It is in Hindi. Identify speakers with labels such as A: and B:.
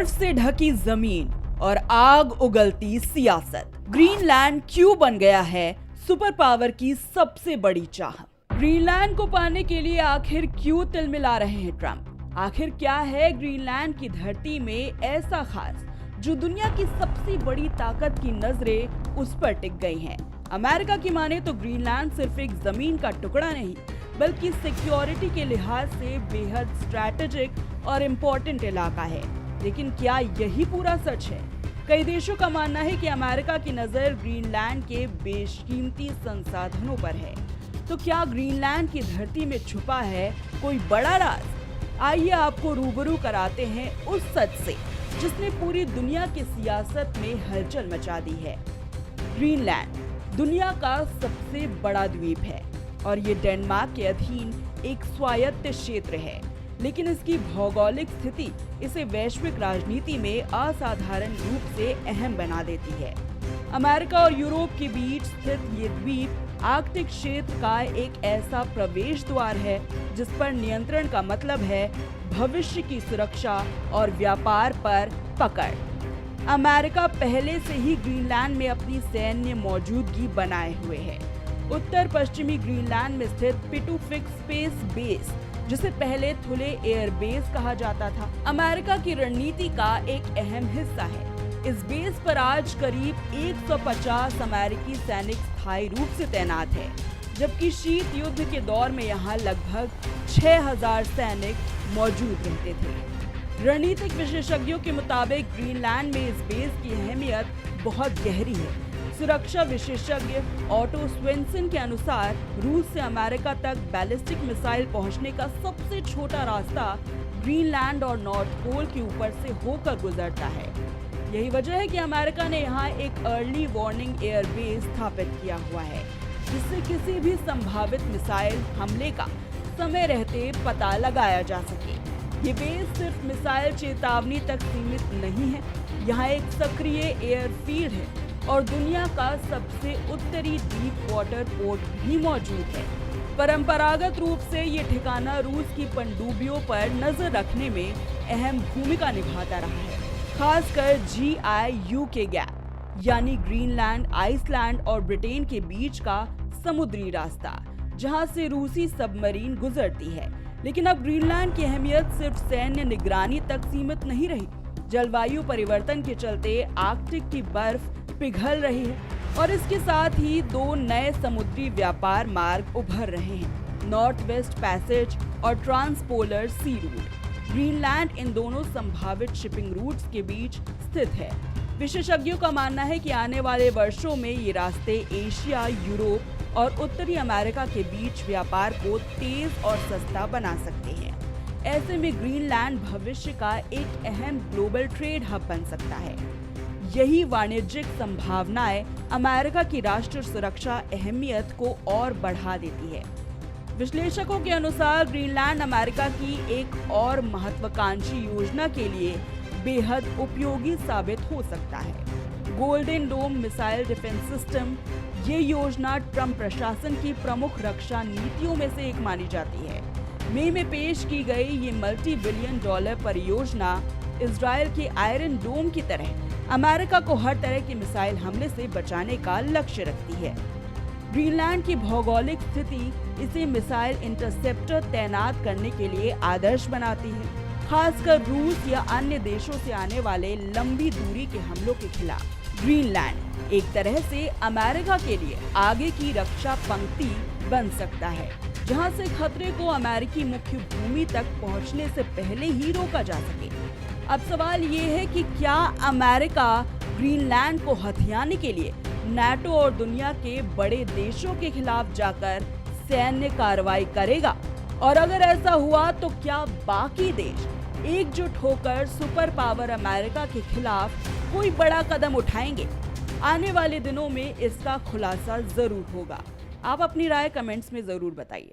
A: बर्फ से ढकी जमीन और आग उगलती सियासत। ग्रीनलैंड क्यों बन गया है सुपर पावर की सबसे बड़ी चाह? ग्रीनलैंड को पाने के लिए आखिर क्यों तिलमिला रहे हैं ट्रंप? आखिर क्या है ग्रीनलैंड की धरती में ऐसा खास जो दुनिया की सबसे बड़ी ताकत की नजरें उस पर टिक गई हैं? अमेरिका की माने तो ग्रीनलैंड सिर्फ एक जमीन का टुकड़ा नहीं बल्कि सिक्योरिटी के लिहाज से बेहद स्ट्रैटेजिक और इम्पोर्टेंट इलाका है। लेकिन क्या यही पूरा सच है? कई देशों का मानना है कि अमेरिका की नजर ग्रीनलैंड के बेशकीमती संसाधनों पर है। तो क्या ग्रीनलैंड की धरती में छुपा है कोई बड़ा राज? आइए आपको रूबरू कराते हैं उस सच से जिसने पूरी दुनिया की सियासत में हलचल मचा दी है। ग्रीनलैंड दुनिया का सबसे बड़ा द्वीप है और ये डेनमार्क के अधीन एक स्वायत्त क्षेत्र है, लेकिन इसकी भौगोलिक स्थिति इसे वैश्विक राजनीति में असाधारण रूप से अहम बना देती है। अमेरिका और यूरोप के बीच स्थित ये द्वीप आर्कटिक क्षेत्र का एक ऐसा प्रवेश द्वार है जिस पर नियंत्रण का मतलब है भविष्य की सुरक्षा और व्यापार पर पकड़। अमेरिका पहले से ही ग्रीनलैंड में अपनी सैन्य मौजूदगी बनाए हुए है। उत्तर पश्चिमी ग्रीनलैंड में स्थित पिटुफिक स्पेस बेस, जिसे पहले थुले एयर बेस कहा जाता था, अमेरिका की रणनीति का एक अहम हिस्सा है। इस बेस पर आज करीब 150 अमेरिकी सैनिक स्थायी रूप से तैनात है, जबकि शीत युद्ध के दौर में यहाँ लगभग 6000 सैनिक मौजूद रहते थे। रणनीतिक विशेषज्ञों के मुताबिक ग्रीनलैंड में इस बेस की अहमियत बहुत गहरी है। सुरक्षा विशेषज्ञ ऑटो स्वेंसन के अनुसार रूस से अमेरिका तक बैलिस्टिक मिसाइल पहुंचने का सबसे छोटा रास्ता ग्रीनलैंड और नॉर्थ पोल के ऊपर से होकर गुजरता है। यही वजह है कि अमेरिका ने यहाँ एक अर्ली वार्निंग एयर बेस स्थापित किया हुआ है, जिससे किसी भी संभावित मिसाइल हमले का समय रहते पता लगाया जा सके। ये बेस सिर्फ मिसाइल चेतावनी तक सीमित नहीं है, यहाँ एक सक्रिय एयरफील्ड है और दुनिया का सबसे उत्तरी डीप वाटर पोर्ट भी मौजूद है। परंपरागत रूप से ये ठिकाना रूस की पनडुब्बियों पर नजर रखने में अहम भूमिका निभाता रहा है, खासकर GIU के गैप यानी ग्रीनलैंड, आइसलैंड और ब्रिटेन के बीच का समुद्री रास्ता, जहां से रूसी सबमरीन गुजरती है। लेकिन अब ग्रीनलैंड की अहमियत सिर्फ सैन्य निगरानी तक सीमित नहीं रही। जलवायु परिवर्तन के चलते आर्कटिक की बर्फ पिघल रही है और इसके साथ ही 2 नए समुद्री व्यापार मार्ग उभर रहे हैं, नॉर्थ वेस्ट पैसेज और ट्रांसपोलर सी रूट। ग्रीनलैंड इन दोनों संभावित शिपिंग रूट्स के बीच स्थित है। विशेषज्ञों का मानना है कि आने वाले वर्षों में ये रास्ते एशिया, यूरोप और उत्तरी अमेरिका के बीच व्यापार को तेज और सस्ता बना सकते हैं। ऐसे में ग्रीनलैंड भविष्य का एक अहम ग्लोबल ट्रेड हब बन सकता है। यही वाणिज्यिक संभावनाएं अमेरिका की राष्ट्रीय सुरक्षा अहमियत को और बढ़ा देती है। विश्लेषकों के अनुसार ग्रीनलैंड अमेरिका की एक और महत्वाकांक्षी योजना के लिए बेहद उपयोगी साबित हो सकता है। Golden dome missile defence system, ये योजना ट्रंप प्रशासन की प्रमुख रक्षा नीतियों में से एक मानी जाती है। मई में पेश की गई ये मल्टी बिलियन डॉलर परियोजना इजराइल के आयरन डोम की तरह अमेरिका को हर तरह के मिसाइल हमले से बचाने का लक्ष्य रखती है। ग्रीनलैंड की भौगोलिक स्थिति इसे मिसाइल इंटरसेप्टर तैनात करने के लिए आदर्श बनाती है, खासकर रूस या अन्य देशों से आने वाले लंबी दूरी के हमलों के खिलाफ। ग्रीनलैंड एक तरह से अमेरिका के लिए आगे की रक्षा पंक्ति बन सकता है, जहां से खतरे को अमेरिकी मुख्य भूमि तक पहुंचने से पहले ही रोका जा सके। अब सवाल ये है कि क्या अमेरिका ग्रीनलैंड को हथियाने के लिए नाटो और दुनिया के बड़े देशों के खिलाफ जाकर सैन्य कार्रवाई करेगा? और अगर ऐसा हुआ तो क्या बाकी देश एकजुट होकर सुपर पावर अमेरिका के खिलाफ कोई बड़ा कदम उठाएंगे? आने वाले दिनों में इसका खुलासा जरूर होगा। आप अपनी राय कमेंट्स में जरूर बताइए।